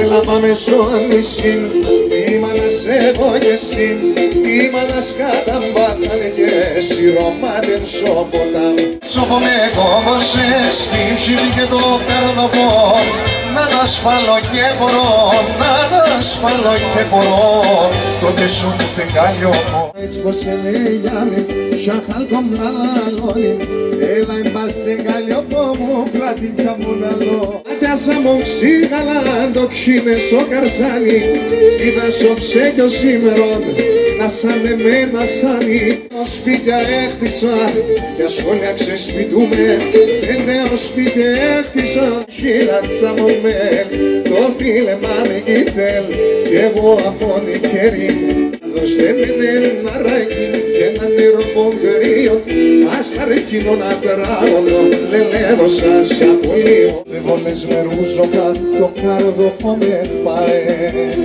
Έλα πάμε στο νησί,ήμανας εγώ και εσύ,ήμανας καταμπάθανε και σειρώματεν σώποτα. Σώπομαι κόμωσες στη ψυχή και το καρδοπό, να τα σπαλώ και μπορώ, να τα σπαλώ και μπορώ, τότε σου φεγγάλιο μου. Έτσι πως είναι για με, σαχάλκο μαλαλώνει, έλα εμπάσε γάλιο μου, πλατικά μου λαλώ. Αντιάσα μου ξύγαλα, το ξύνε στο καρσάνι, είδα στο ψέκιο σήμερον, να σαν εμένα σάνι. Το σπίτια έχτισα, για σχόλια ξεσπιτούμε, πέντε ως σπίτι έχτισα, χίλατσα μου μέλ, το φίλεμα με γήθελ, κι εγώ από νικέρι. Δώστε με ένα ράκι και ένα νερό κρύο, ας αρχίνω να τραγωδώ, λελεύω σας απολύω. Με βόλες με ρούζοκα, το καρδό με πάει.